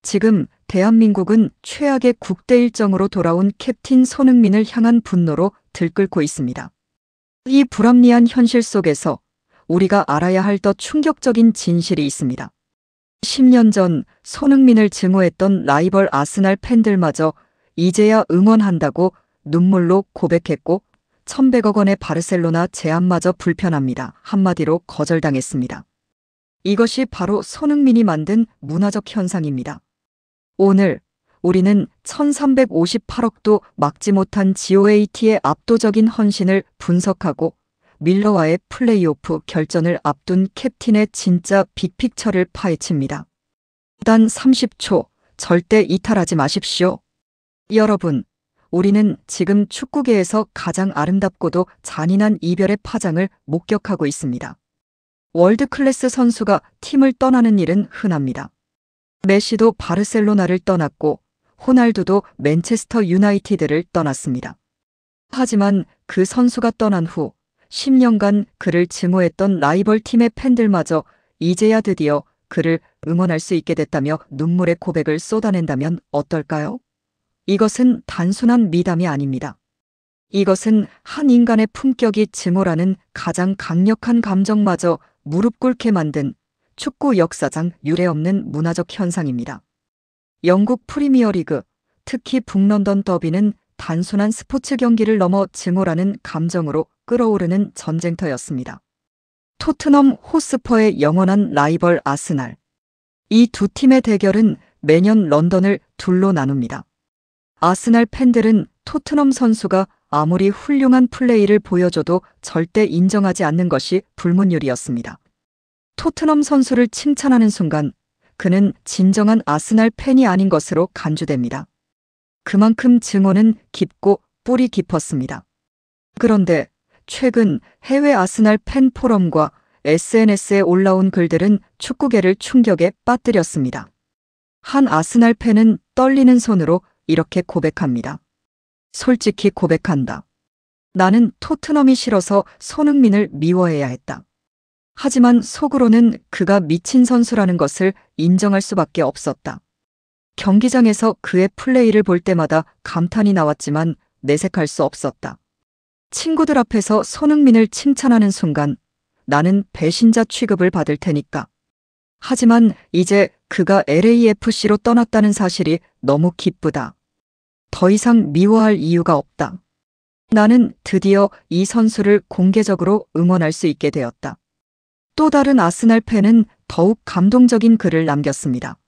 지금 대한민국은 최악의 국대 일정으로 돌아온 캡틴 손흥민을 향한 분노로 들끓고 있습니다. 이 불합리한 현실 속에서 우리가 알아야 할 더 충격적인 진실이 있습니다. 10년 전 손흥민을 증오했던 라이벌 아스날 팬들마저 이제야 응원한다고 눈물로 고백했고 1,100억 원의 바르셀로나 제안마저 불편합니다. 한마디로 거절당했습니다. 이것이 바로 손흥민이 만든 문화적 현상입니다. 오늘 우리는 1,358억도 막지 못한 GOAT의 압도적인 헌신을 분석하고 밀러와의 플레이오프 결전을 앞둔 캡틴의 진짜 빅픽처를 파헤칩니다. 단 30초, 절대 이탈하지 마십시오. 여러분, 우리는 지금 축구계에서 가장 아름답고도 잔인한 이별의 파장을 목격하고 있습니다. 월드클래스 선수가 팀을 떠나는 일은 흔합니다. 메시도 바르셀로나를 떠났고 호날두도 맨체스터 유나이티드를 떠났습니다. 하지만 그 선수가 떠난 후 10년간 그를 증오했던 라이벌 팀의 팬들마저 이제야 드디어 그를 응원할 수 있게 됐다며 눈물의 고백을 쏟아낸다면 어떨까요? 이것은 단순한 미담이 아닙니다. 이것은 한 인간의 품격이 증오라는 가장 강력한 감정마저 무릎 꿇게 만든 축구 역사상 유례없는 문화적 현상입니다. 영국 프리미어리그, 특히 북런던 더비는 단순한 스포츠 경기를 넘어 증오라는 감정으로 끓어오르는 전쟁터였습니다. 토트넘 호스퍼의 영원한 라이벌 아스날. 이 두 팀의 대결은 매년 런던을 둘로 나눕니다. 아스날 팬들은 토트넘 선수가 아무리 훌륭한 플레이를 보여줘도 절대 인정하지 않는 것이 불문율이었습니다. 토트넘 선수를 칭찬하는 순간 그는 진정한 아스날 팬이 아닌 것으로 간주됩니다. 그만큼 증오는 깊고 뿌리 깊었습니다. 그런데 최근 해외 아스날 팬 포럼과 SNS에 올라온 글들은 축구계를 충격에 빠뜨렸습니다. 한 아스날 팬은 떨리는 손으로 이렇게 고백합니다. 솔직히 고백한다. 나는 토트넘이 싫어서 손흥민을 미워해야 했다. 하지만 속으로는 그가 미친 선수라는 것을 인정할 수밖에 없었다. 경기장에서 그의 플레이를 볼 때마다 감탄이 나왔지만 내색할 수 없었다. 친구들 앞에서 손흥민을 칭찬하는 순간 나는 배신자 취급을 받을 테니까. 하지만 이제 그가 LAFC로 떠났다는 사실이 너무 기쁘다. 더 이상 미워할 이유가 없다. 나는 드디어 이 선수를 공개적으로 응원할 수 있게 되었다. 또 다른 아스날 팬은 더욱 감동적인 글을 남겼습니다.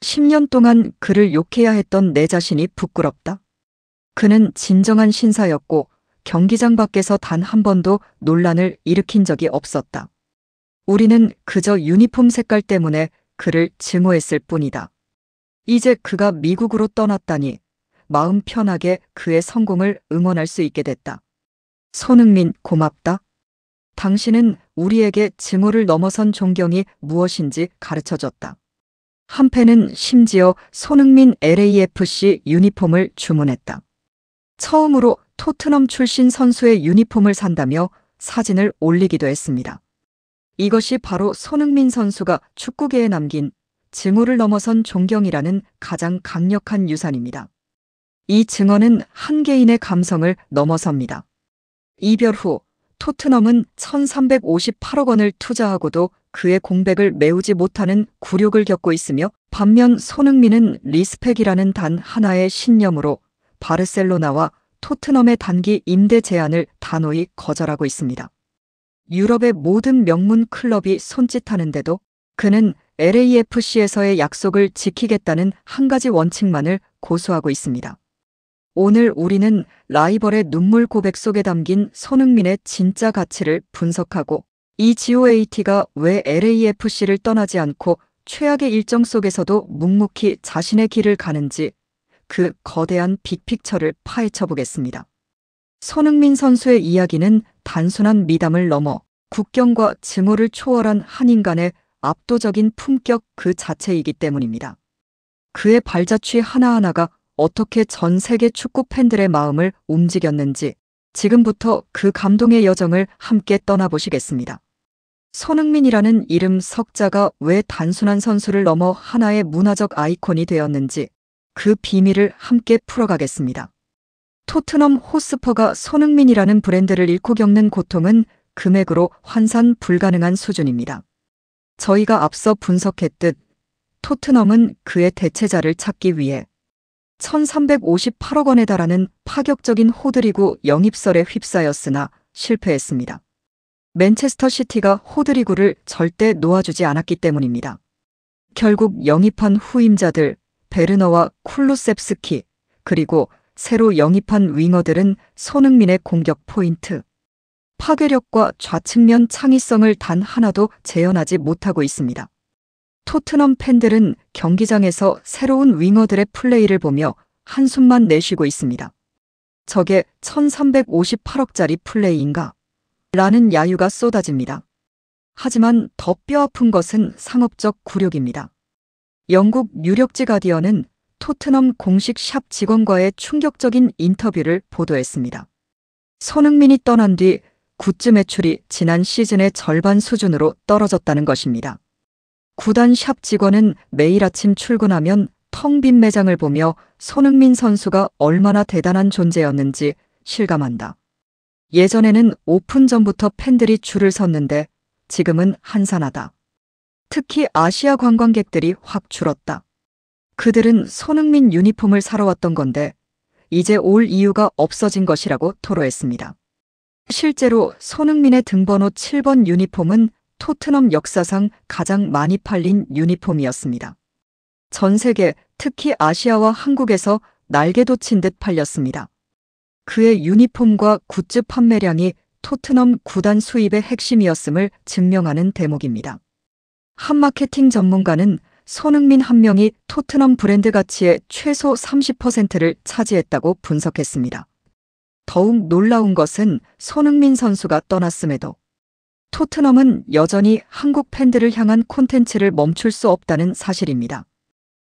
10년 동안 그를 욕해야 했던 내 자신이 부끄럽다. 그는 진정한 신사였고 경기장 밖에서 단 한 번도 논란을 일으킨 적이 없었다. 우리는 그저 유니폼 색깔 때문에 그를 증오했을 뿐이다. 이제 그가 미국으로 떠났다니 마음 편하게 그의 성공을 응원할 수 있게 됐다. 손흥민 고맙다. 당신은 우리에게 증오를 넘어선 존경이 무엇인지 가르쳐줬다. 한 팬은 심지어 손흥민 LAFC 유니폼을 주문했다. 처음으로 토트넘 출신 선수의 유니폼을 산다며 사진을 올리기도 했습니다. 이것이 바로 손흥민 선수가 축구계에 남긴 증오를 넘어선 존경이라는 가장 강력한 유산입니다. 이 증오는 한 개인의 감성을 넘어섭니다. 이별 후 토트넘은 1,358억 원을 투자하고도 그의 공백을 메우지 못하는 굴욕을 겪고 있으며 반면 손흥민은 리스펙이라는 단 하나의 신념으로 바르셀로나와 토트넘의 단기 임대 제안을 단호히 거절하고 있습니다. 유럽의 모든 명문 클럽이 손짓하는데도 그는 LAFC에서의 약속을 지키겠다는 한 가지 원칙만을 고수하고 있습니다. 오늘 우리는 라이벌의 눈물 고백 속에 담긴 손흥민의 진짜 가치를 분석하고 이 GOAT가 왜 LAFC를 떠나지 않고 최악의 일정 속에서도 묵묵히 자신의 길을 가는지 그 거대한 빅픽처를 파헤쳐 보겠습니다. 손흥민 선수의 이야기는 단순한 미담을 넘어 국경과 증오를 초월한 한 인간의 압도적인 품격 그 자체이기 때문입니다. 그의 발자취 하나하나가 어떻게 전 세계 축구 팬들의 마음을 움직였는지 지금부터 그 감동의 여정을 함께 떠나보시겠습니다. 손흥민이라는 이름 석자가 왜 단순한 선수를 넘어 하나의 문화적 아이콘이 되었는지 그 비밀을 함께 풀어가겠습니다. 토트넘 호스퍼가 손흥민이라는 브랜드를 잃고 겪는 고통은 금액으로 환산 불가능한 수준입니다. 저희가 앞서 분석했듯 토트넘은 그의 대체자를 찾기 위해 1358억 원에 달하는 파격적인 호드리구 영입설에 휩싸였으나 실패했습니다. 맨체스터 시티가 호드리구를 절대 놓아주지 않았기 때문입니다. 결국 영입한 후임자들 베르너와 쿨루셉스키 그리고 새로 영입한 윙어들은 손흥민의 공격 포인트, 파괴력과 좌측면 창의성을 단 하나도 재현하지 못하고 있습니다. 토트넘 팬들은 경기장에서 새로운 윙어들의 플레이를 보며 한숨만 내쉬고 있습니다. 저게 1358억짜리 플레이인가? 라는 야유가 쏟아집니다. 하지만 더 뼈아픈 것은 상업적 굴욕입니다. 영국 유력지 가디언은 토트넘 공식 샵 직원과의 충격적인 인터뷰를 보도했습니다. 손흥민이 떠난 뒤 굿즈 매출이 지난 시즌의 절반 수준으로 떨어졌다는 것입니다. 구단 샵 직원은 매일 아침 출근하면 텅 빈 매장을 보며 손흥민 선수가 얼마나 대단한 존재였는지 실감한다. 예전에는 오픈 전부터 팬들이 줄을 섰는데 지금은 한산하다. 특히 아시아 관광객들이 확 줄었다. 그들은 손흥민 유니폼을 사러 왔던 건데 이제 올 이유가 없어진 것이라고 토로했습니다. 실제로 손흥민의 등번호 7번 유니폼은 토트넘 역사상 가장 많이 팔린 유니폼이었습니다. 전 세계, 특히 아시아와 한국에서 날개 돋친 듯 팔렸습니다. 그의 유니폼과 굿즈 판매량이 토트넘 구단 수입의 핵심이었음을 증명하는 대목입니다. 한 마케팅 전문가는 손흥민 한 명이 토트넘 브랜드 가치의 최소 30%를 차지했다고 분석했습니다. 더욱 놀라운 것은 손흥민 선수가 떠났음에도 토트넘은 여전히 한국 팬들을 향한 콘텐츠를 멈출 수 없다는 사실입니다.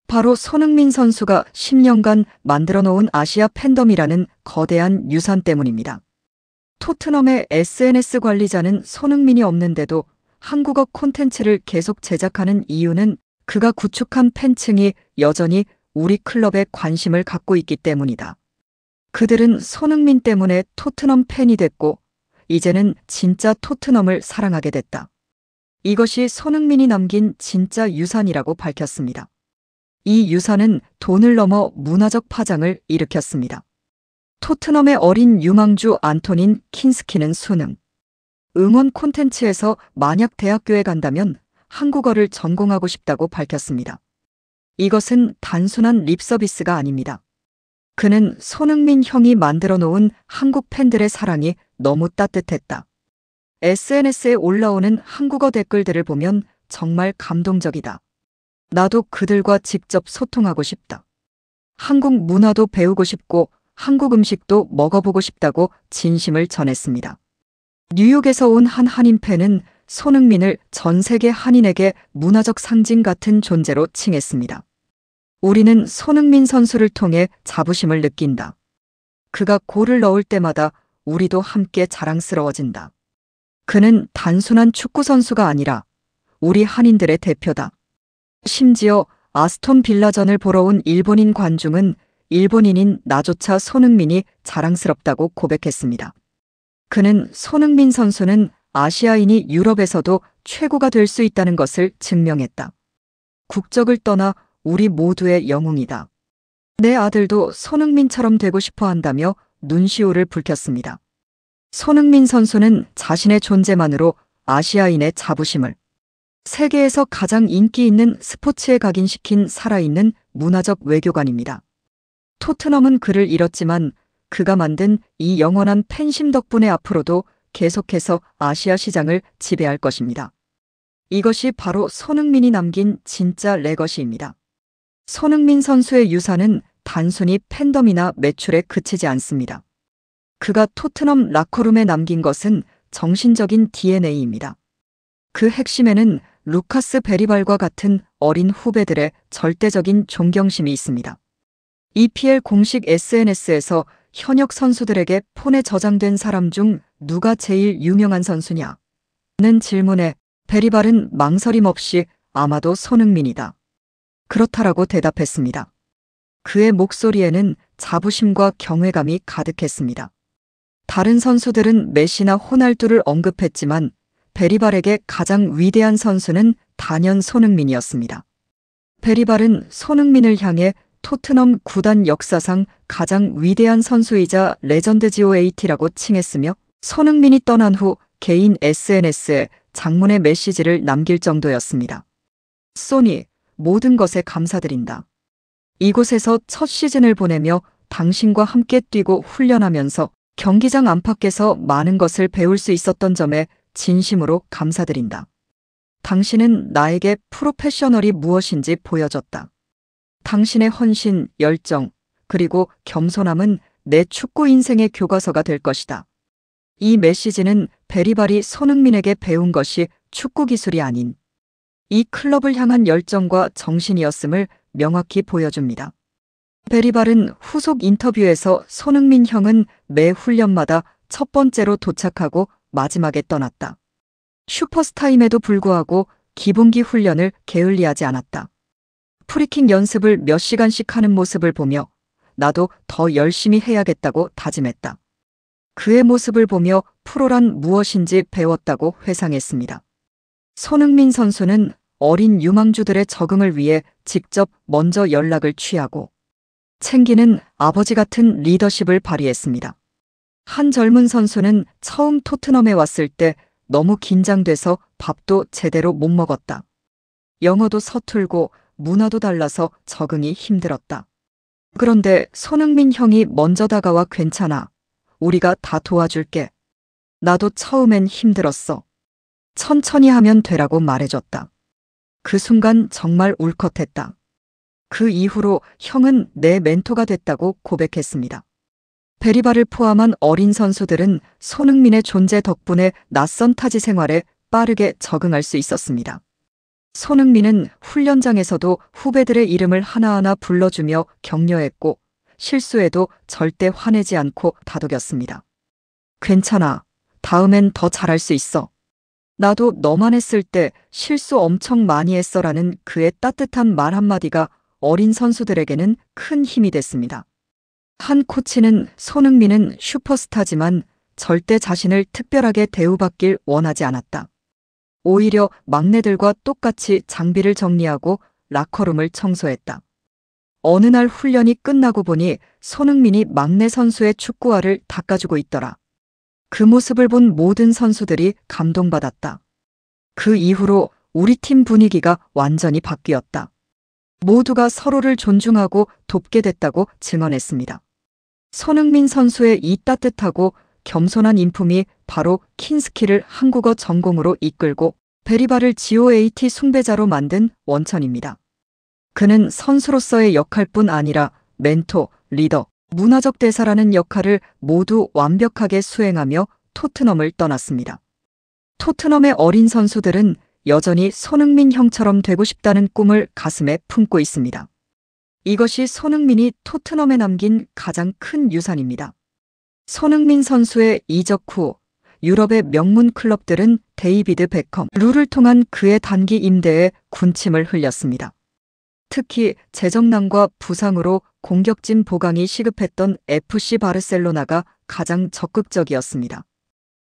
바로 손흥민 선수가 10년간 만들어 놓은 아시아 팬덤이라는 거대한 유산 때문입니다. 토트넘의 SNS 관리자는 손흥민이 없는데도 한국어 콘텐츠를 계속 제작하는 이유는 그가 구축한 팬층이 여전히 우리 클럽에 관심을 갖고 있기 때문이다. 그들은 손흥민 때문에 토트넘 팬이 됐고 이제는 진짜 토트넘을 사랑하게 됐다. 이것이 손흥민이 남긴 진짜 유산이라고 밝혔습니다. 이 유산은 돈을 넘어 문화적 파장을 일으켰습니다. 토트넘의 어린 유망주 안토닌 킨스키는 수능, 응원 콘텐츠에서 만약 대학교에 간다면 한국어를 전공하고 싶다고 밝혔습니다. 이것은 단순한 립서비스가 아닙니다. 그는 손흥민 형이 만들어 놓은 한국 팬들의 사랑이 너무 따뜻했다. SNS에 올라오는 한국어 댓글들을 보면 정말 감동적이다. 나도 그들과 직접 소통하고 싶다. 한국 문화도 배우고 싶고 한국 음식도 먹어보고 싶다고 진심을 전했습니다. 뉴욕에서 온 한 한인 팬은 손흥민을 전 세계 한인에게 문화적 상징 같은 존재로 칭했습니다. 우리는 손흥민 선수를 통해 자부심을 느낀다. 그가 골을 넣을 때마다 우리도 함께 자랑스러워진다. 그는 단순한 축구 선수가 아니라 우리 한인들의 대표다. 심지어 아스톤 빌라전을 보러 온 일본인 관중은 일본인인 나조차 손흥민이 자랑스럽다고 고백했습니다. 그는 손흥민 선수는 아시아인이 유럽에서도 최고가 될 수 있다는 것을 증명했다. 국적을 떠나 우리 모두의 영웅이다. 내 아들도 손흥민처럼 되고 싶어 한다며 눈시울을 붉혔습니다. 손흥민 선수는 자신의 존재만으로 아시아인의 자부심을, 세계에서 가장 인기 있는 스포츠에 각인시킨 살아있는 문화적 외교관입니다. 토트넘은 그를 잃었지만 그가 만든 이 영원한 팬심 덕분에 앞으로도 계속해서 아시아 시장을 지배할 것입니다. 이것이 바로 손흥민이 남긴 진짜 레거시입니다. 손흥민 선수의 유산은 단순히 팬덤이나 매출에 그치지 않습니다. 그가 토트넘 라커룸에 남긴 것은 정신적인 DNA입니다. 그 핵심에는 루카스 베리발과 같은 어린 후배들의 절대적인 존경심이 있습니다. EPL 공식 SNS에서 현역 선수들에게 폰에 저장된 사람 중 누가 제일 유명한 선수냐? 는 질문에 베리발은 망설임 없이 아마도 손흥민이다. 그렇다라고 대답했습니다. 그의 목소리에는 자부심과 경외감이 가득했습니다. 다른 선수들은 메시나 호날두를 언급했지만 베리발에게 가장 위대한 선수는 단연 손흥민이었습니다. 베리발은 손흥민을 향해 토트넘 구단 역사상 가장 위대한 선수이자 레전드 GOAT라고 칭했으며 손흥민이 떠난 후 개인 SNS에 장문의 메시지를 남길 정도였습니다. 소니, 모든 것에 감사드린다. 이곳에서 첫 시즌을 보내며 당신과 함께 뛰고 훈련하면서 경기장 안팎에서 많은 것을 배울 수 있었던 점에 진심으로 감사드린다. 당신은 나에게 프로페셔널이 무엇인지 보여줬다. 당신의 헌신, 열정, 그리고 겸손함은 내 축구 인생의 교과서가 될 것이다. 이 메시지는 베리발이 손흥민에게 배운 것이 축구 기술이 아닌 이 클럽을 향한 열정과 정신이었음을 명확히 보여줍니다. 베리발은 후속 인터뷰에서 손흥민 형은 매 훈련마다 첫 번째로 도착하고 마지막에 떠났다. 슈퍼스타임에도 불구하고 기본기 훈련을 게을리하지 않았다. 프리킥 연습을 몇 시간씩 하는 모습을 보며 나도 더 열심히 해야겠다고 다짐했다. 그의 모습을 보며 프로란 무엇인지 배웠다고 회상했습니다. 손흥민 선수는 어린 유망주들의 적응을 위해 직접 먼저 연락을 취하고 챙기는 아버지 같은 리더십을 발휘했습니다. 한 젊은 선수는 처음 토트넘에 왔을 때 너무 긴장돼서 밥도 제대로 못 먹었다. 영어도 서툴고 문화도 달라서 적응이 힘들었다. 그런데 손흥민 형이 먼저 다가와 괜찮아. 우리가 다 도와줄게. 나도 처음엔 힘들었어. 천천히 하면 되라고 말해줬다. 그 순간 정말 울컥했다. 그 이후로 형은 내 멘토가 됐다고 고백했습니다. 베리발을 포함한 어린 선수들은 손흥민의 존재 덕분에 낯선 타지 생활에 빠르게 적응할 수 있었습니다. 손흥민은 훈련장에서도 후배들의 이름을 하나하나 불러주며 격려했고 실수에도 절대 화내지 않고 다독였습니다. 괜찮아. 다음엔 더 잘할 수 있어. 나도 너만 했을 때 실수 엄청 많이 했어라는 그의 따뜻한 말 한마디가 어린 선수들에게는 큰 힘이 됐습니다. 한 코치는 손흥민은 슈퍼스타지만 절대 자신을 특별하게 대우받길 원하지 않았다. 오히려 막내들과 똑같이 장비를 정리하고 라커룸을 청소했다. 어느 날 훈련이 끝나고 보니 손흥민이 막내 선수의 축구화를 닦아주고 있더라. 그 모습을 본 모든 선수들이 감동받았다. 그 이후로 우리 팀 분위기가 완전히 바뀌었다. 모두가 서로를 존중하고 돕게 됐다고 증언했습니다. 손흥민 선수의 이 따뜻하고 겸손한 인품이 바로 킨스키를 한국어 전공으로 이끌고 베리발을 GOAT 숭배자로 만든 원천입니다. 그는 선수로서의 역할뿐 아니라 멘토, 리더, 문화적 대사라는 역할을 모두 완벽하게 수행하며 토트넘을 떠났습니다. 토트넘의 어린 선수들은 여전히 손흥민 형처럼 되고 싶다는 꿈을 가슴에 품고 있습니다. 이것이 손흥민이 토트넘에 남긴 가장 큰 유산입니다. 손흥민 선수의 이적 후 유럽의 명문 클럽들은 데이비드 베컴, 룰을 통한 그의 단기 임대에 군침을 흘렸습니다. 특히 재정난과 부상으로 공격진 보강이 시급했던 FC 바르셀로나가 가장 적극적이었습니다.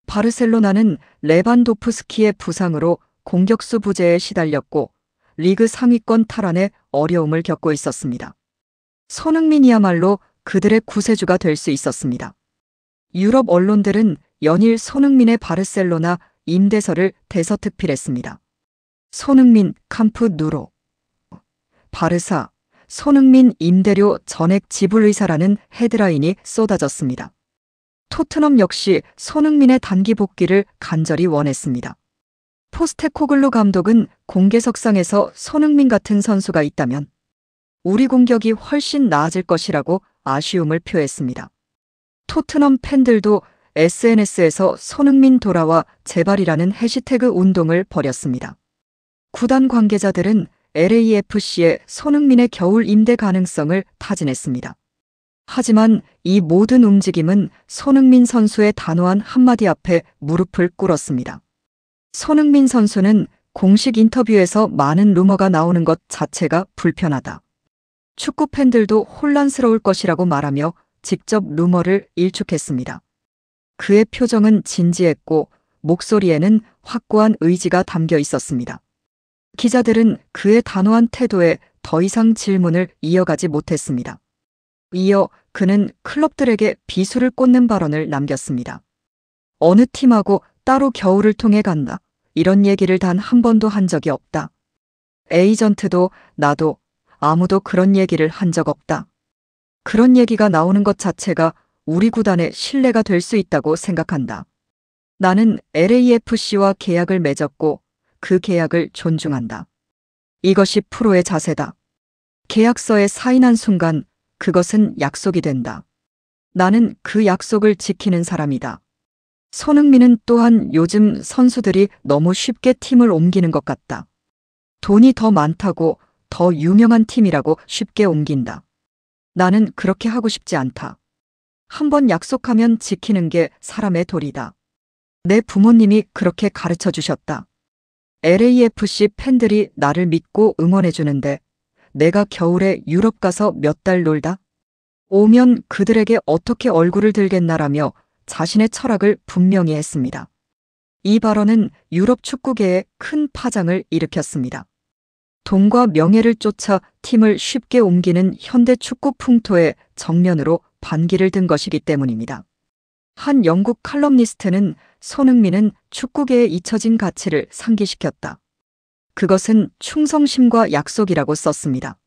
바르셀로나는 레반도프스키의 부상으로 공격수 부재에 시달렸고 리그 상위권 탈환에 어려움을 겪고 있었습니다. 손흥민이야말로 그들의 구세주가 될 수 있었습니다. 유럽 언론들은 연일 손흥민의 바르셀로나 임대설을 대서특필했습니다. 손흥민 캠프 누로 바르사 손흥민 임대료 전액 지불 의사라는 헤드라인이 쏟아졌습니다. 토트넘 역시 손흥민의 단기 복귀를 간절히 원했습니다. 포스테코글루 감독은 공개석상에서 손흥민 같은 선수가 있다면 우리 공격이 훨씬 나아질 것이라고 아쉬움을 표했습니다. 토트넘 팬들도 SNS에서 손흥민 돌아와 제발이라는 해시태그 운동을 벌였습니다. 구단 관계자들은 LAFC의 손흥민의 겨울 임대 가능성을 타진했습니다. 하지만 이 모든 움직임은 손흥민 선수의 단호한 한마디 앞에 무릎을 꿇었습니다. 손흥민 선수는 공식 인터뷰에서 많은 루머가 나오는 것 자체가 불편하다. 축구 팬들도 혼란스러울 것이라고 말하며 직접 루머를 일축했습니다. 그의 표정은 진지했고 목소리에는 확고한 의지가 담겨 있었습니다. 기자들은 그의 단호한 태도에 더 이상 질문을 이어가지 못했습니다. 이어 그는 클럽들에게 비수를 꽂는 발언을 남겼습니다. 어느 팀하고 따로 겨울을 통해 간다. 이런 얘기를 단 한 번도 한 적이 없다. 에이전트도 나도 아무도 그런 얘기를 한 적 없다. 그런 얘기가 나오는 것 자체가 우리 구단의 신뢰가 될 수 있다고 생각한다. 나는 LAFC와 계약을 맺었고 그 계약을 존중한다. 이것이 프로의 자세다. 계약서에 사인한 순간 그것은 약속이 된다. 나는 그 약속을 지키는 사람이다. 손흥민은 또한 요즘 선수들이 너무 쉽게 팀을 옮기는 것 같다. 돈이 더 많다고 더 유명한 팀이라고 쉽게 옮긴다. 나는 그렇게 하고 싶지 않다. 한번 약속하면 지키는 게 사람의 도리다. 내 부모님이 그렇게 가르쳐 주셨다. LAFC 팬들이 나를 믿고 응원해 주는데 내가 겨울에 유럽 가서 몇 달 놀다 오면 그들에게 어떻게 얼굴을 들겠나라며 자신의 철학을 분명히 했습니다. 이 발언은 유럽 축구계에 큰 파장을 일으켰습니다. 돈과 명예를 쫓아 팀을 쉽게 옮기는 현대 축구 풍토에 정면으로 반기를 든 것이기 때문입니다. 한 영국 칼럼니스트는 손흥민은 축구계에 잊혀진 가치를 상기시켰다. 그것은 충성심과 약속이라고 썼습니다.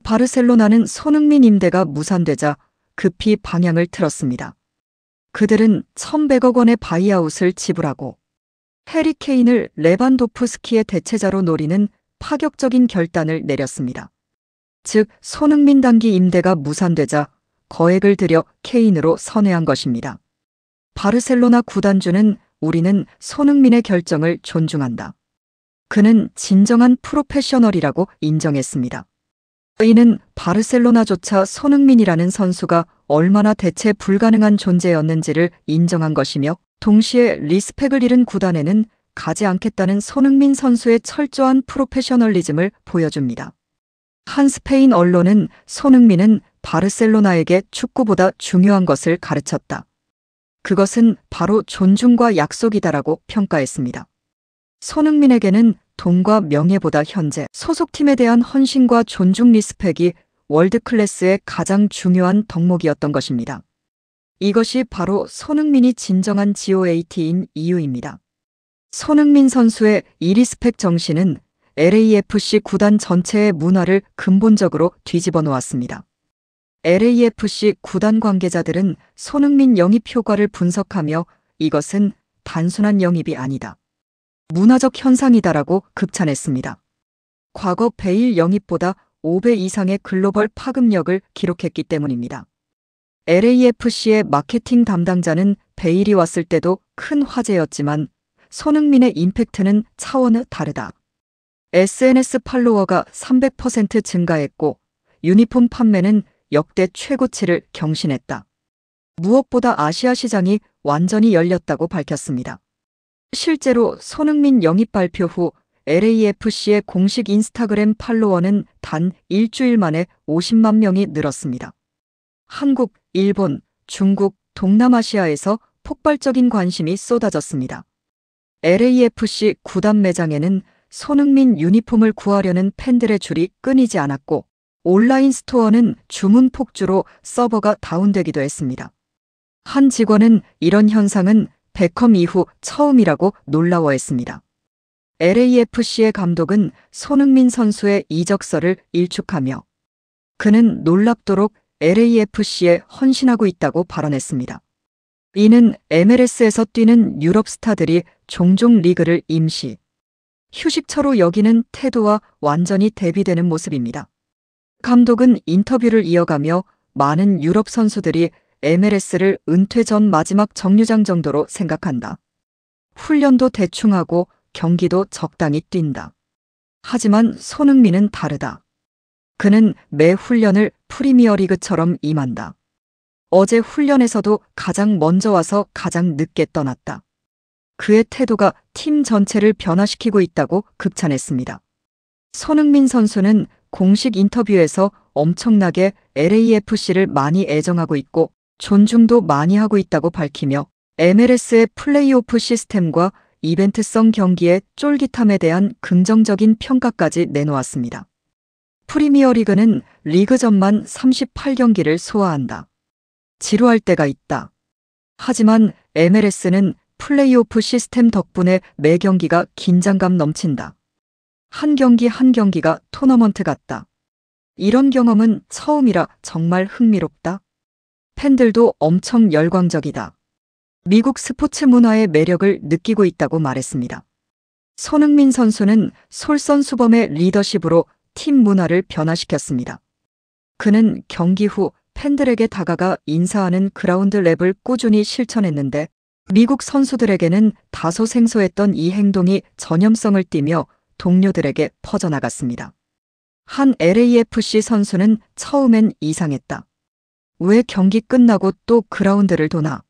바르셀로나는 손흥민 임대가 무산되자 급히 방향을 틀었습니다. 그들은 1,100억 원의 바이아웃을 지불하고 해리 케인을 레반도프스키의 대체자로 노리는 파격적인 결단을 내렸습니다. 즉, 손흥민 단기 임대가 무산되자 거액을 들여 케인으로 선회한 것입니다. 바르셀로나 구단주는 우리는 손흥민의 결정을 존중한다. 그는 진정한 프로페셔널이라고 인정했습니다. 이는 바르셀로나조차 손흥민이라는 선수가 얼마나 대체 불가능한 존재였는지를 인정한 것이며 동시에 리스펙을 잃은 구단에는 가지 않겠다는 손흥민 선수의 철저한 프로페셔널리즘을 보여줍니다. 한 스페인 언론은 손흥민은 바르셀로나에게 축구보다 중요한 것을 가르쳤다. 그것은 바로 존중과 약속이다라고 평가했습니다. 손흥민에게는 돈과 명예보다 현재 소속팀에 대한 헌신과 존중 리스펙이 월드클래스의 가장 중요한 덕목이었던 것입니다. 이것이 바로 손흥민이 진정한 GOAT인 이유입니다. 손흥민 선수의 이 리스펙 정신은 LAFC 구단 전체의 문화를 근본적으로 뒤집어 놓았습니다. LAFC 구단 관계자들은 손흥민 영입 효과를 분석하며 이것은 단순한 영입이 아니다. 문화적 현상이다라고 극찬했습니다. 과거 베일 영입보다 5배 이상의 글로벌 파급력을 기록했기 때문입니다. LAFC의 마케팅 담당자는 베일이 왔을 때도 큰 화제였지만 손흥민의 임팩트는 차원이 다르다. SNS 팔로워가 300% 증가했고 유니폼 판매는 역대 최고치를 경신했다. 무엇보다 아시아 시장이 완전히 열렸다고 밝혔습니다. 실제로 손흥민 영입 발표 후 LAFC의 공식 인스타그램 팔로워는 단 일주일 만에 50만 명이 늘었습니다. 한국, 일본, 중국, 동남아시아에서 폭발적인 관심이 쏟아졌습니다. LAFC 구단 매장에는 손흥민 유니폼을 구하려는 팬들의 줄이 끊이지 않았고 온라인 스토어는 주문 폭주로 서버가 다운되기도 했습니다. 한 직원은 이런 현상은 베컴 이후 처음이라고 놀라워했습니다. LAFC의 감독은 손흥민 선수의 이적설을 일축하며 그는 놀랍도록 LAFC에 헌신하고 있다고 발언했습니다. 이는 MLS에서 뛰는 유럽 스타들이 종종 리그를 임시 휴식처로 여기는 태도와 완전히 대비되는 모습입니다. 감독은 인터뷰를 이어가며 많은 유럽 선수들이 MLS를 은퇴 전 마지막 정류장 정도로 생각한다. 훈련도 대충 하고 경기도 적당히 뛴다. 하지만 손흥민은 다르다. 그는 매 훈련을 프리미어리그처럼 임한다. 어제 훈련에서도 가장 먼저 와서 가장 늦게 떠났다. 그의 태도가 팀 전체를 변화시키고 있다고 극찬했습니다. 손흥민 선수는 공식 인터뷰에서 엄청나게 LAFC를 많이 애정하고 있고 존중도 많이 하고 있다고 밝히며 MLS의 플레이오프 시스템과 이벤트성 경기의 쫄깃함에 대한 긍정적인 평가까지 내놓았습니다. 프리미어리그는 리그전만 38경기를 소화한다. 지루할 때가 있다. 하지만 MLS는 플레이오프 시스템 덕분에 매 경기가 긴장감 넘친다. 한 경기 한 경기가 토너먼트 같다. 이런 경험은 처음이라 정말 흥미롭다. 팬들도 엄청 열광적이다. 미국 스포츠 문화의 매력을 느끼고 있다고 말했습니다. 손흥민 선수는 솔선수범의 리더십으로 팀 문화를 변화시켰습니다. 그는 경기 후 팬들에게 다가가 인사하는 그라운드 랩을 꾸준히 실천했는데 미국 선수들에게는 다소 생소했던 이 행동이 전염성을 띠며 동료들에게 퍼져나갔습니다. 한 LAFC 선수는 처음엔 이상했다. 왜 경기 끝나고 또 그라운드를 도나?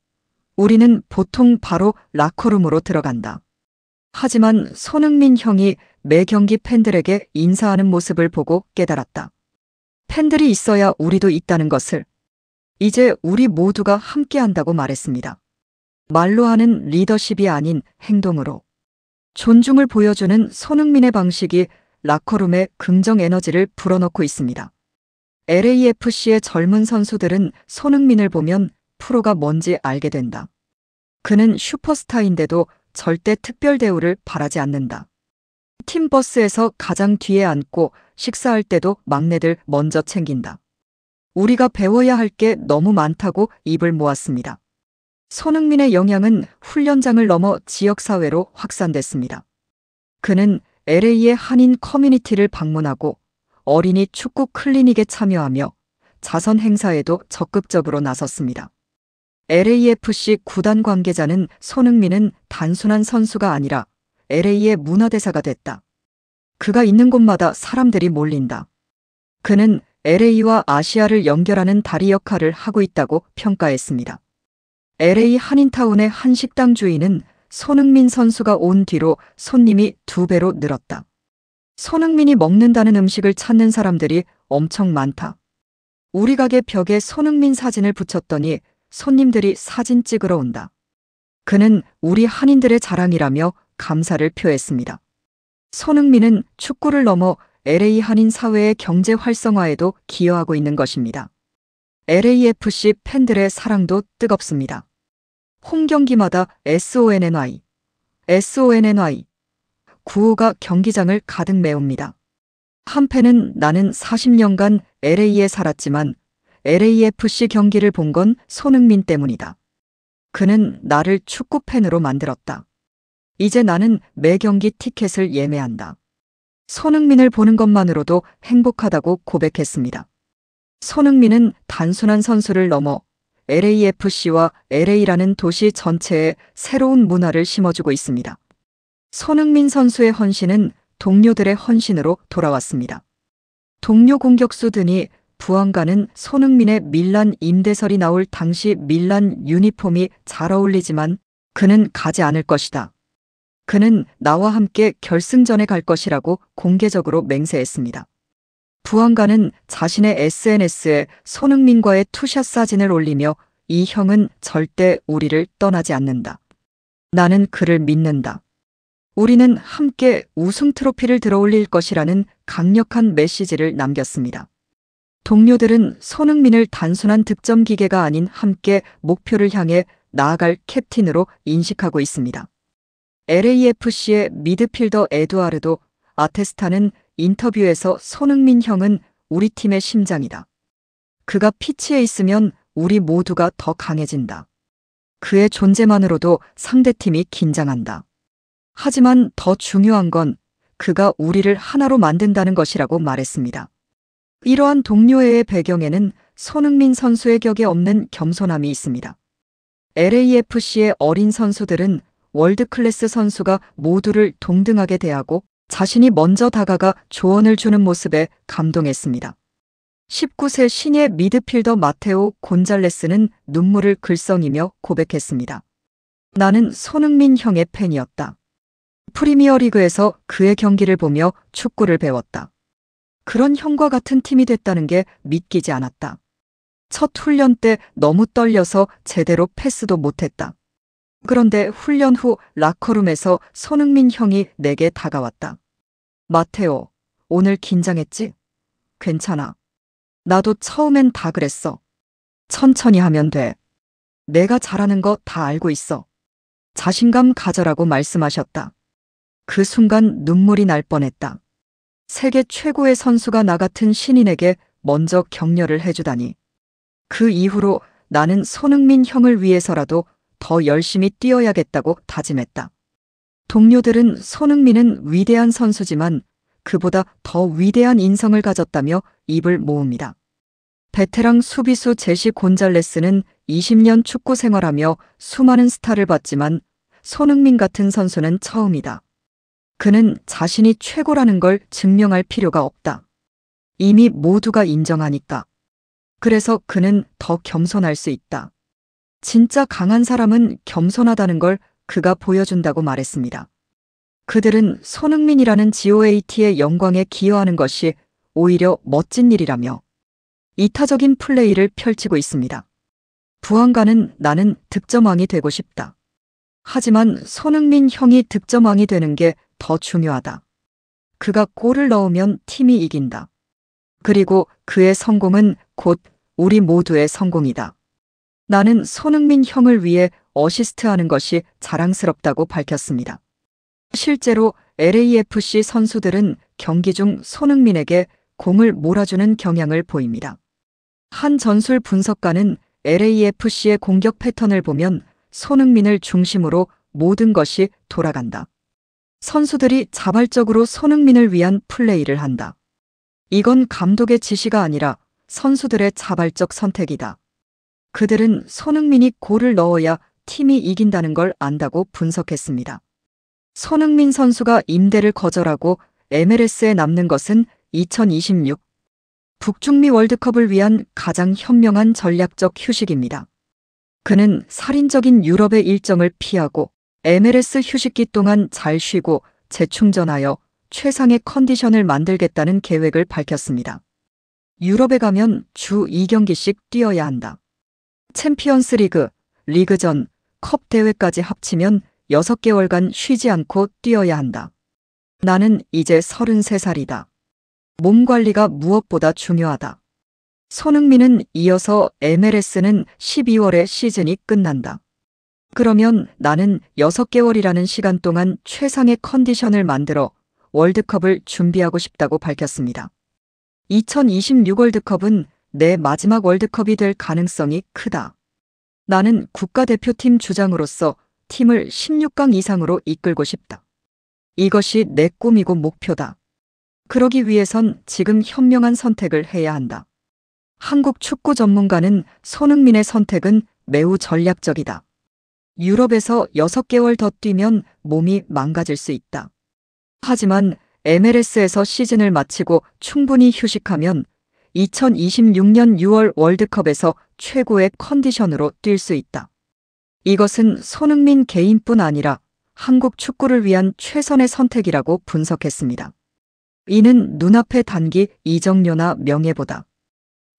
우리는 보통 바로 라커룸으로 들어간다. 하지만 손흥민 형이 매 경기 팬들에게 인사하는 모습을 보고 깨달았다. 팬들이 있어야 우리도 있다는 것을. 이제 우리 모두가 함께한다고 말했습니다. 말로 하는 리더십이 아닌 행동으로. 존중을 보여주는 손흥민의 방식이 라커룸에 긍정 에너지를 불어넣고 있습니다. LAFC의 젊은 선수들은 손흥민을 보면 프로가 뭔지 알게 된다. 그는 슈퍼스타인데도 절대 특별 대우를 바라지 않는다. 팀버스에서 가장 뒤에 앉고 식사할 때도 막내들 먼저 챙긴다. 우리가 배워야 할 게 너무 많다고 입을 모았습니다. 손흥민의 영향은 훈련장을 넘어 지역사회로 확산됐습니다. 그는 LA의 한인 커뮤니티를 방문하고 어린이 축구 클리닉에 참여하며 자선 행사에도 적극적으로 나섰습니다. LAFC 구단 관계자는 손흥민은 단순한 선수가 아니라 LA의 문화대사가 됐다. 그가 있는 곳마다 사람들이 몰린다. 그는 LA와 아시아를 연결하는 다리 역할을 하고 있다고 평가했습니다. LA 한인타운의 한 식당 주인은 손흥민 선수가 온 뒤로 손님이 2배로 늘었다. 손흥민이 먹는다는 음식을 찾는 사람들이 엄청 많다. 우리 가게 벽에 손흥민 사진을 붙였더니 손님들이 사진 찍으러 온다. 그는 우리 한인들의 자랑이라며 감사를 표했습니다. 손흥민은 축구를 넘어 LA 한인 사회의 경제 활성화에도 기여하고 있는 것입니다. LAFC 팬들의 사랑도 뜨겁습니다. 홈 경기마다 SONNY 구호가 경기장을 가득 메웁니다. 한팬은 나는 40년간 LA에 살았지만 LAFC 경기를 본 건 손흥민 때문이다. 그는 나를 축구 팬으로 만들었다. 이제 나는 매 경기 티켓을 예매한다. 손흥민을 보는 것만으로도 행복하다고 고백했습니다. 손흥민은 단순한 선수를 넘어 LAFC와 LA라는 도시 전체에 새로운 문화를 심어주고 있습니다. 손흥민 선수의 헌신은 동료들의 헌신으로 돌아왔습니다. 동료 공격수 드니 부안가는 손흥민의 밀란 임대설이 나올 당시 밀란 유니폼이 잘 어울리지만 그는 가지 않을 것이다. 그는 나와 함께 결승전에 갈 것이라고 공개적으로 맹세했습니다. 부안가는 자신의 SNS에 손흥민과의 투샷 사진을 올리며 이 형은 절대 우리를 떠나지 않는다. 나는 그를 믿는다. 우리는 함께 우승 트로피를 들어올릴 것이라는 강력한 메시지를 남겼습니다. 동료들은 손흥민을 단순한 득점 기계가 아닌 함께 목표를 향해 나아갈 캡틴으로 인식하고 있습니다. LAFC의 미드필더 에두아르도 아테스타는 인터뷰에서 손흥민 형은 우리 팀의 심장이다. 그가 피치에 있으면 우리 모두가 더 강해진다. 그의 존재만으로도 상대팀이 긴장한다. 하지만 더 중요한 건 그가 우리를 하나로 만든다는 것이라고 말했습니다. 이러한 동료애의 배경에는 손흥민 선수의 격에 없는 겸손함이 있습니다. LAFC의 어린 선수들은 월드클래스 선수가 모두를 동등하게 대하고 자신이 먼저 다가가 조언을 주는 모습에 감동했습니다. 19세 신예 미드필더 마테오 곤잘레스는 눈물을 글썽이며 고백했습니다. 나는 손흥민 형의 팬이었다. 프리미어리그에서 그의 경기를 보며 축구를 배웠다. 그런 형과 같은 팀이 됐다는 게 믿기지 않았다. 첫 훈련 때 너무 떨려서 제대로 패스도 못했다. 그런데 훈련 후 라커룸에서 손흥민 형이 내게 다가왔다. 마테오, 오늘 긴장했지? 괜찮아. 나도 처음엔 다 그랬어. 천천히 하면 돼. 내가 잘하는 거 다 알고 있어. 자신감 가져라고 말씀하셨다. 그 순간 눈물이 날 뻔했다. 세계 최고의 선수가 나 같은 신인에게 먼저 격려를 해주다니. 그 이후로 나는 손흥민 형을 위해서라도 더 열심히 뛰어야겠다고 다짐했다. 동료들은 손흥민은 위대한 선수지만 그보다 더 위대한 인성을 가졌다며 입을 모읍니다. 베테랑 수비수 제시 곤잘레스는 20년 축구 생활하며 수많은 스타를 봤지만 손흥민 같은 선수는 처음이다. 그는 자신이 최고라는 걸 증명할 필요가 없다. 이미 모두가 인정하니까. 그래서 그는 더 겸손할 수 있다. 진짜 강한 사람은 겸손하다는 걸 그가 보여준다고 말했습니다. 그들은 손흥민이라는 GOAT의 영광에 기여하는 것이 오히려 멋진 일이라며 이타적인 플레이를 펼치고 있습니다. 부안가는 나는 득점왕이 되고 싶다. 하지만 손흥민 형이 득점왕이 되는 게 더 중요하다. 그가 골을 넣으면 팀이 이긴다. 그리고 그의 성공은 곧 우리 모두의 성공이다. 나는 손흥민 형을 위해 어시스트하는 것이 자랑스럽다고 밝혔습니다. 실제로 LAFC 선수들은 경기 중 손흥민에게 공을 몰아주는 경향을 보입니다. 한 전술 분석가는 LAFC의 공격 패턴을 보면 손흥민을 중심으로 모든 것이 돌아간다. 선수들이 자발적으로 손흥민을 위한 플레이를 한다. 이건 감독의 지시가 아니라 선수들의 자발적 선택이다. 그들은 손흥민이 골을 넣어야 팀이 이긴다는 걸 안다고 분석했습니다. 손흥민 선수가 임대를 거절하고 MLS에 남는 것은 2026 북중미 월드컵을 위한 가장 현명한 전략적 휴식입니다. 그는 살인적인 유럽의 일정을 피하고 MLS 휴식기 동안 잘 쉬고 재충전하여 최상의 컨디션을 만들겠다는 계획을 밝혔습니다. 유럽에 가면 주 2경기씩 뛰어야 한다. 챔피언스 리그, 리그전, 컵 대회까지 합치면 6개월간 쉬지 않고 뛰어야 한다. 나는 이제 33살이다. 몸 관리가 무엇보다 중요하다. 손흥민은 이어서 MLS는 12월에 시즌이 끝난다. 그러면 나는 6개월이라는 시간 동안 최상의 컨디션을 만들어 월드컵을 준비하고 싶다고 밝혔습니다. 2026 월드컵은 내 마지막 월드컵이 될 가능성이 크다. 나는 국가대표팀 주장으로서 팀을 16강 이상으로 이끌고 싶다. 이것이 내 꿈이고 목표다. 그러기 위해선 지금 현명한 선택을 해야 한다. 한국 축구 전문가는 손흥민의 선택은 매우 전략적이다. 유럽에서 6개월 더 뛰면 몸이 망가질 수 있다. 하지만 MLS에서 시즌을 마치고 충분히 휴식하면 2026년 6월 월드컵에서 최고의 컨디션으로 뛸 수 있다. 이것은 손흥민 개인뿐 아니라 한국 축구를 위한 최선의 선택이라고 분석했습니다. 이는 눈앞의 단기 이적료나 명예보다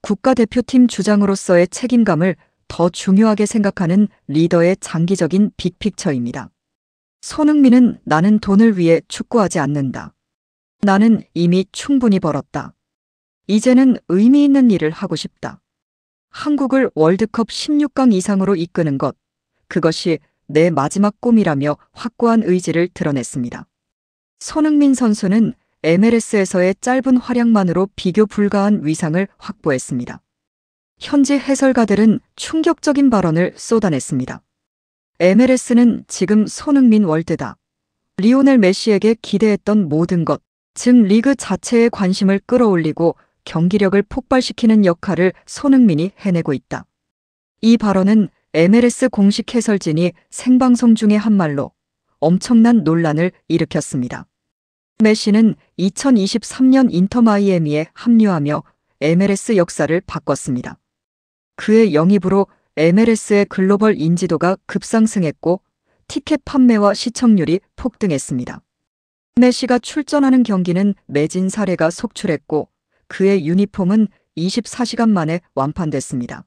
국가대표팀 주장으로서의 책임감을 더 중요하게 생각하는 리더의 장기적인 빅픽처입니다. 손흥민은 나는 돈을 위해 축구하지 않는다. 나는 이미 충분히 벌었다. 이제는 의미 있는 일을 하고 싶다. 한국을 월드컵 16강 이상으로 이끄는 것, 그것이 내 마지막 꿈이라며 확고한 의지를 드러냈습니다. 손흥민 선수는 MLS에서의 짧은 활약만으로 비교 불가한 위상을 확보했습니다. 현지 해설가들은 충격적인 발언을 쏟아냈습니다. MLS는 지금 손흥민 월드다. 리오넬 메시에게 기대했던 모든 것, 즉 리그 자체의 관심을 끌어올리고 경기력을 폭발시키는 역할을 손흥민이 해내고 있다. 이 발언은 MLS 공식 해설진이 생방송 중에 한 말로 엄청난 논란을 일으켰습니다. 메시는 2023년 인터 마이애미에 합류하며 MLS 역사를 바꿨습니다. 그의 영입으로 MLS의 글로벌 인지도가 급상승했고 티켓 판매와 시청률이 폭등했습니다. 메시가 출전하는 경기는 매진 사례가 속출했고 그의 유니폼은 24시간 만에 완판됐습니다.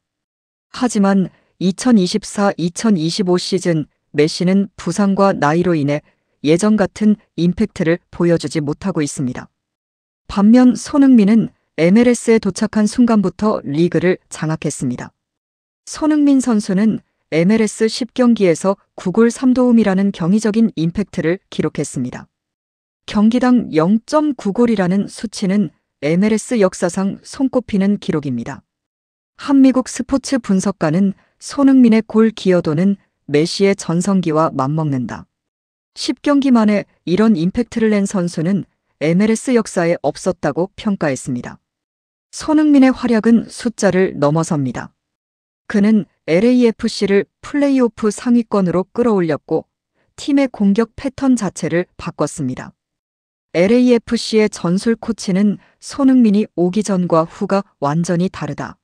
하지만 2024-2025 시즌 메시는 부상과 나이로 인해 예전 같은 임팩트를 보여주지 못하고 있습니다. 반면 손흥민은 MLS에 도착한 순간부터 리그를 장악했습니다. 손흥민 선수는 MLS 10경기에서 9골 3도움이라는 경이적인 임팩트를 기록했습니다. 경기당 0.9골이라는 수치는 MLS 역사상 손꼽히는 기록입니다. 한미국 스포츠 분석가는 손흥민의 골 기여도는 메시의 전성기와 맞먹는다. 10경기 만에 이런 임팩트를 낸 선수는 MLS 역사에 없었다고 평가했습니다. 손흥민의 활약은 숫자를 넘어섭니다. 그는 LAFC를 플레이오프 상위권으로 끌어올렸고 팀의 공격 패턴 자체를 바꿨습니다. LAFC의 전술 코치는 손흥민이 오기 전과 후가 완전히 다르다.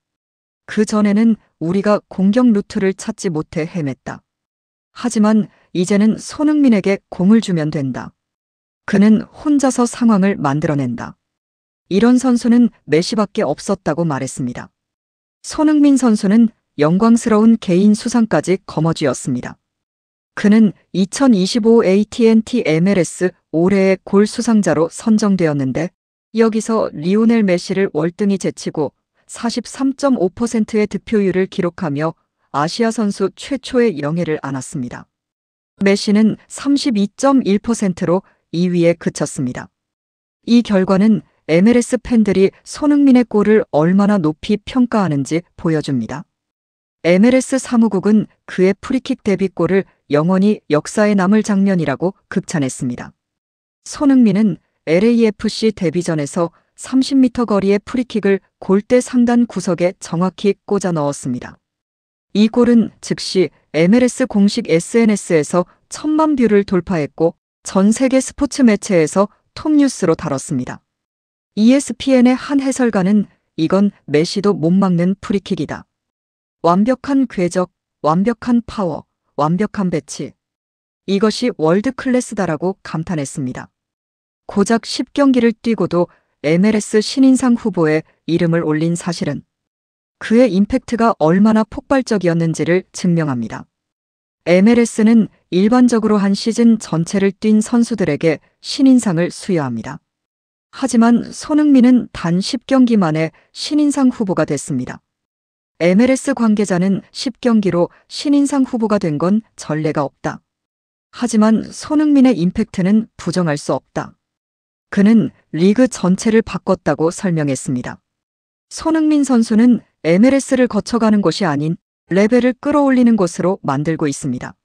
그 전에는 우리가 공격 루트를 찾지 못해 헤맸다. 하지만 이제는 손흥민에게 공을 주면 된다. 그는 혼자서 상황을 만들어낸다. 이런 선수는 메시밖에 없었다고 말했습니다. 손흥민 선수는 영광스러운 개인 수상까지 거머쥐었습니다. 그는 2025 AT&T MLS 올해의 골 수상자로 선정되었는데 여기서 리오넬 메시를 월등히 제치고 43.5%의 득표율을 기록하며 아시아 선수 최초의 영예를 안았습니다. 메시는 32.1%로 2위에 그쳤습니다. 이 결과는 MLS 팬들이 손흥민의 골을 얼마나 높이 평가하는지 보여줍니다. MLS 사무국은 그의 프리킥 데뷔골을 영원히 역사에 남을 장면이라고 극찬했습니다. 손흥민은 LAFC 데뷔전에서 30m 거리의 프리킥을 골대 상단 구석에 정확히 꽂아 넣었습니다. 이 골은 즉시 MLS 공식 SNS에서 1000만 뷰를 돌파했고 전 세계 스포츠 매체에서 톱뉴스로 다뤘습니다. ESPN의 한 해설가는 이건 메시도 못 막는 프리킥이다. 완벽한 궤적, 완벽한 파워, 완벽한 배치. 이것이 월드 클래스다라고 감탄했습니다. 고작 10경기를 뛰고도 MLS 신인상 후보에 이름을 올린 사실은 그의 임팩트가 얼마나 폭발적이었는지를 증명합니다. MLS는 일반적으로 한 시즌 전체를 뛴 선수들에게 신인상을 수여합니다. 하지만 손흥민은 단 10경기 만에 신인상 후보가 됐습니다. MLS 관계자는 10경기로 신인상 후보가 된 건 전례가 없다. 하지만 손흥민의 임팩트는 부정할 수 없다. 그는 리그 전체를 바꿨다고 설명했습니다. 손흥민 선수는 MLS를 거쳐가는 곳이 아닌 레벨을 끌어올리는 곳으로 만들고 있습니다.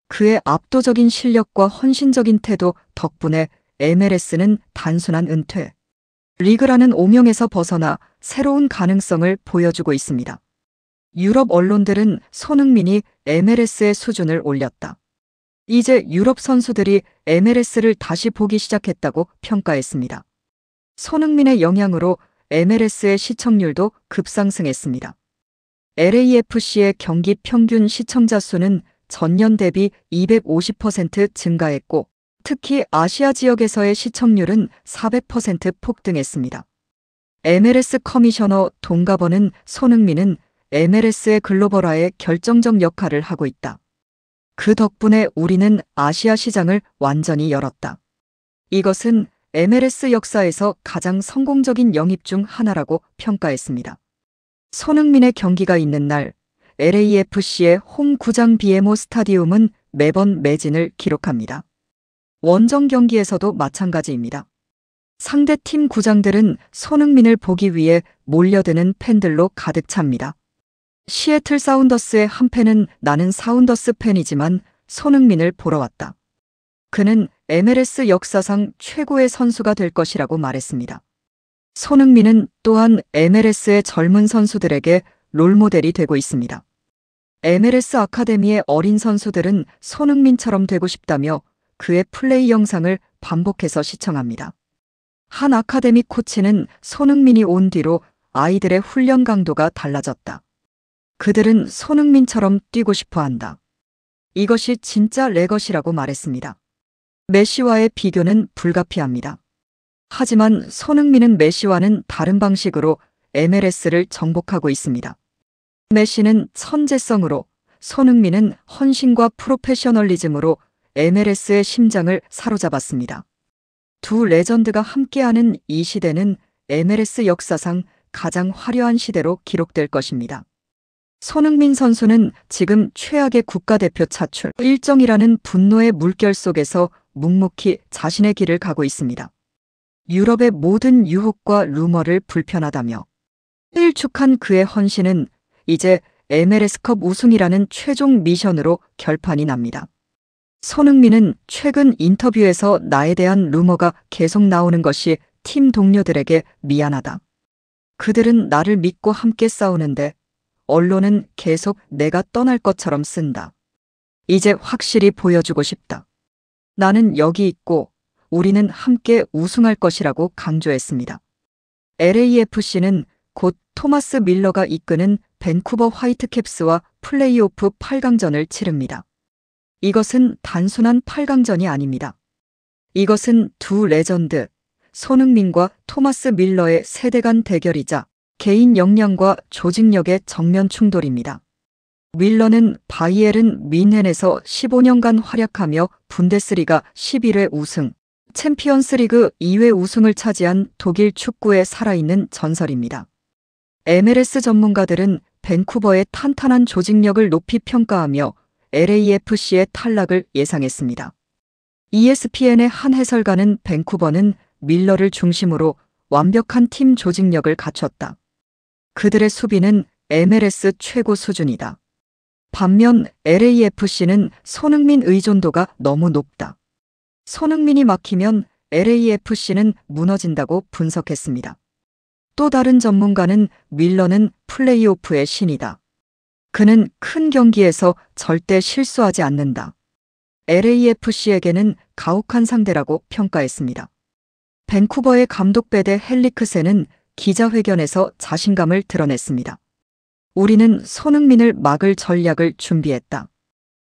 그의 압도적인 실력과 헌신적인 태도 덕분에 MLS는 단순한 은퇴, 리그라는 오명에서 벗어나 새로운 가능성을 보여주고 있습니다. 유럽 언론들은 손흥민이 MLS의 수준을 올렸다. 이제 유럽 선수들이 MLS를 다시 보기 시작했다고 평가했습니다. 손흥민의 영향으로 MLS의 시청률도 급상승했습니다. LAFC의 경기 평균 시청자 수는 전년 대비 250% 증가했고 특히 아시아 지역에서의 시청률은 400% 폭등했습니다. MLS 커미셔너 동가버는 손흥민은 MLS의 글로벌화에 결정적 역할을 하고 있다. 그 덕분에 우리는 아시아 시장을 완전히 열었다. 이것은 MLS 역사에서 가장 성공적인 영입 중 하나라고 평가했습니다. 손흥민의 경기가 있는 날 LAFC의 홈 구장 BMO 스타디움은 매번 매진을 기록합니다. 원정 경기에서도 마찬가지입니다. 상대팀 구장들은 손흥민을 보기 위해 몰려드는 팬들로 가득 찹니다. 시애틀 사운더스의 한 팬은 나는 사운더스 팬이지만 손흥민을 보러 왔다. 그는 MLS 역사상 최고의 선수가 될 것이라고 말했습니다. 손흥민은 또한 MLS의 젊은 선수들에게 롤모델이 되고 있습니다. MLS 아카데미의 어린 선수들은 손흥민처럼 되고 싶다며 그의 플레이 영상을 반복해서 시청합니다. 한 아카데미 코치는 손흥민이 온 뒤로 아이들의 훈련 강도가 달라졌다. 그들은 손흥민처럼 뛰고 싶어 한다. 이것이 진짜 내 것이라고 말했습니다. 메시와의 비교는 불가피합니다. 하지만 손흥민은 메시와는 다른 방식으로 MLS를 정복하고 있습니다. 메시는 천재성으로, 손흥민은 헌신과 프로페셔널리즘으로 MLS의 심장을 사로잡았습니다. 두 레전드가 함께하는 이 시대는 MLS 역사상 가장 화려한 시대로 기록될 것입니다. 손흥민 선수는 지금 최악의 국가대표 차출 일정이라는 분노의 물결 속에서 묵묵히 자신의 길을 가고 있습니다. 유럽의 모든 유혹과 루머를 불편하다며 일축한 그의 헌신은 이제 MLS컵 우승이라는 최종 미션으로 결판이 납니다. 손흥민은 최근 인터뷰에서 나에 대한 루머가 계속 나오는 것이 팀 동료들에게 미안하다. 그들은 나를 믿고 함께 싸우는데 언론은 계속 내가 떠날 것처럼 쓴다. 이제 확실히 보여주고 싶다. 나는 여기 있고 우리는 함께 우승할 것이라고 강조했습니다. LAFC는 곧 토마스 밀러가 이끄는 밴쿠버 화이트캡스와 플레이오프 8강전을 치릅니다. 이것은 단순한 8강전이 아닙니다. 이것은 두 레전드, 손흥민과 토마스 밀러의 세대 간 대결이자 개인 역량과 조직력의 정면 충돌입니다. 밀러는 바이에른 뮌헨에서 15년간 활약하며 분데스리가 11회 우승, 챔피언스리그 2회 우승을 차지한 독일 축구의 살아있는 전설입니다. MLS 전문가들은 밴쿠버의 탄탄한 조직력을 높이 평가하며 LAFC의 탈락을 예상했습니다. ESPN의 한 해설가는 밴쿠버는 밀러를 중심으로 완벽한 팀 조직력을 갖췄다. 그들의 수비는 MLS 최고 수준이다. 반면 LAFC는 손흥민 의존도가 너무 높다. 손흥민이 막히면 LAFC는 무너진다고 분석했습니다. 또 다른 전문가는 밀러는 플레이오프의 신이다. 그는 큰 경기에서 절대 실수하지 않는다. LAFC에게는 가혹한 상대라고 평가했습니다. 밴쿠버의 감독 베데 헬리크센은 기자회견에서 자신감을 드러냈습니다. 우리는 손흥민을 막을 전략을 준비했다.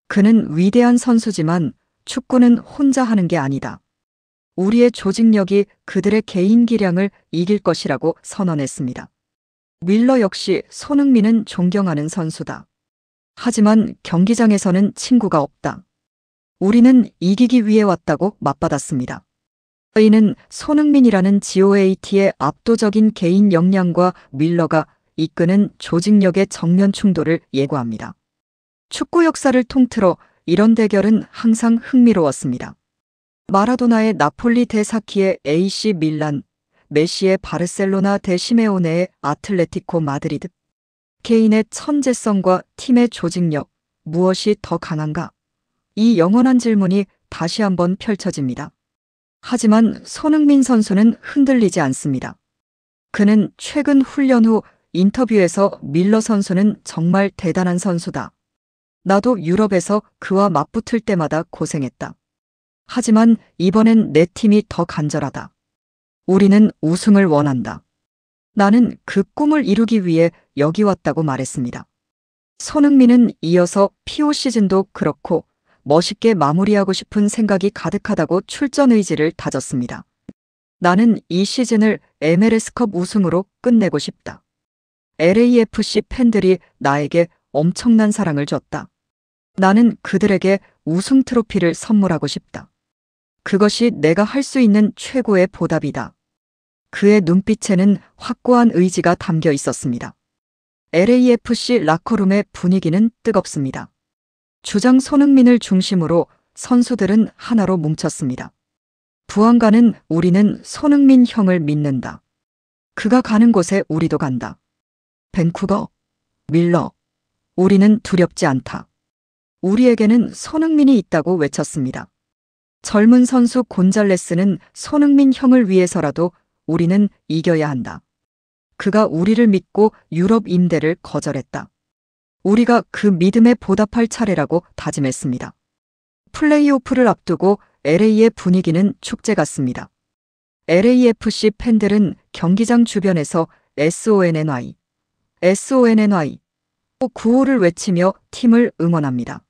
그는 위대한 선수지만 축구는 혼자 하는 게 아니다. 우리의 조직력이 그들의 개인 기량을 이길 것이라고 선언했습니다. 밀러 역시 손흥민은 존경하는 선수다. 하지만 경기장에서는 친구가 없다. 우리는 이기기 위해 왔다고 맞받았습니다. 이는 손흥민이라는 GOAT의 압도적인 개인 역량과 밀러가 이끄는 조직력의 정면 충돌을 예고합니다. 축구 역사를 통틀어 이런 대결은 항상 흥미로웠습니다. 마라도나의 나폴리 대 사키의 AC 밀란, 메시의 바르셀로나 대 시메오네의 아틀레티코 마드리드. 개인의 천재성과 팀의 조직력, 무엇이 더 강한가? 이 영원한 질문이 다시 한번 펼쳐집니다. 하지만 손흥민 선수는 흔들리지 않습니다. 그는 최근 훈련 후 인터뷰에서 밀러 선수는 정말 대단한 선수다. 나도 유럽에서 그와 맞붙을 때마다 고생했다. 하지만 이번엔 내 팀이 더 간절하다. 우리는 우승을 원한다. 나는 그 꿈을 이루기 위해 여기 왔다고 말했습니다. 손흥민은 이어서 PO 시즌도 그렇고 멋있게 마무리하고 싶은 생각이 가득하다고 출전 의지를 다졌습니다. 나는 이 시즌을 MLS컵 우승으로 끝내고 싶다. LAFC 팬들이 나에게 엄청난 사랑을 줬다. 나는 그들에게 우승 트로피를 선물하고 싶다. 그것이 내가 할 수 있는 최고의 보답이다. 그의 눈빛에는 확고한 의지가 담겨 있었습니다. LAFC 라커룸의 분위기는 뜨겁습니다. 주장 손흥민을 중심으로 선수들은 하나로 뭉쳤습니다. 부안가는 우리는 손흥민 형을 믿는다. 그가 가는 곳에 우리도 간다. 밴쿠버, 밀러, 우리는 두렵지 않다. 우리에게는 손흥민이 있다고 외쳤습니다. 젊은 선수 곤잘레스는 손흥민 형을 위해서라도 우리는 이겨야 한다. 그가 우리를 믿고 유럽 임대를 거절했다. 우리가 그 믿음에 보답할 차례라고 다짐했습니다. 플레이오프를 앞두고 LA의 분위기는 축제 같습니다. LAFC 팬들은 경기장 주변에서 SONNY, SONNY 구호를 외치며 팀을 응원합니다.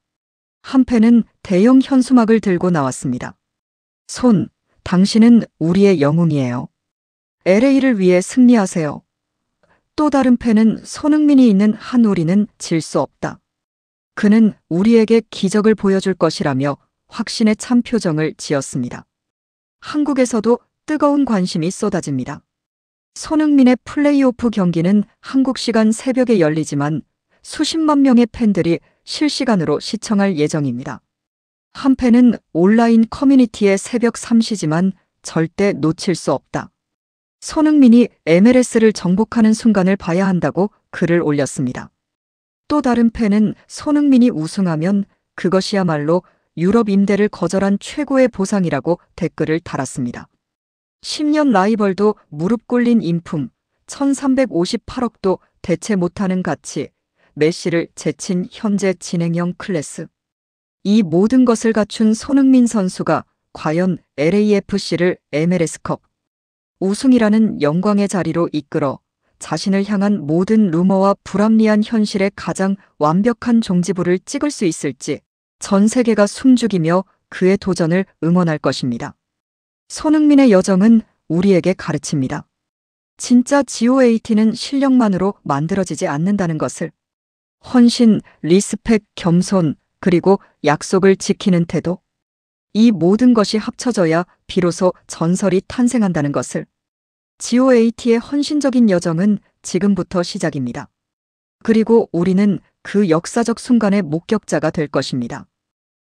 한패는 대형 현수막을 들고 나왔습니다. 손, 당신은 우리의 영웅이에요. LA를 위해 승리하세요. 또 다른 패는 손흥민이 있는 한 우리는 질 수 없다. 그는 우리에게 기적을 보여줄 것이라며 확신에 찬 표정을 지었습니다. 한국에서도 뜨거운 관심이 쏟아집니다. 손흥민의 플레이오프 경기는 한국 시간 새벽에 열리지만 수십만 명의 팬들이 실시간으로 시청할 예정입니다. 한패는 온라인 커뮤니티의 새벽 3시지만 절대 놓칠 수 없다. 손흥민이 MLS를 정복하는 순간을 봐야 한다고 글을 올렸습니다. 또 다른 팬은 손흥민이 우승하면 그것이야말로 유럽 임대를 거절한 최고의 보상이라고 댓글을 달았습니다. 10년 라이벌도 무릎 꿇린 인품, 1358억도 대체 못하는 가치, 메시를 제친 현재 진행형 클래스. 이 모든 것을 갖춘 손흥민 선수가 과연 LAFC를 MLS컵 우승이라는 영광의 자리로 이끌어 자신을 향한 모든 루머와 불합리한 현실의 가장 완벽한 종지부를 찍을 수 있을지 전 세계가 숨죽이며 그의 도전을 응원할 것입니다. 손흥민의 여정은 우리에게 가르칩니다. 진짜 GOAT는 실력만으로 만들어지지 않는다는 것을. 헌신, 리스펙, 겸손, 그리고 약속을 지키는 태도. 이 모든 것이 합쳐져야 비로소 전설이 탄생한다는 것을. GOAT의 헌신적인 여정은 지금부터 시작입니다. 그리고 우리는 그 역사적 순간의 목격자가 될 것입니다.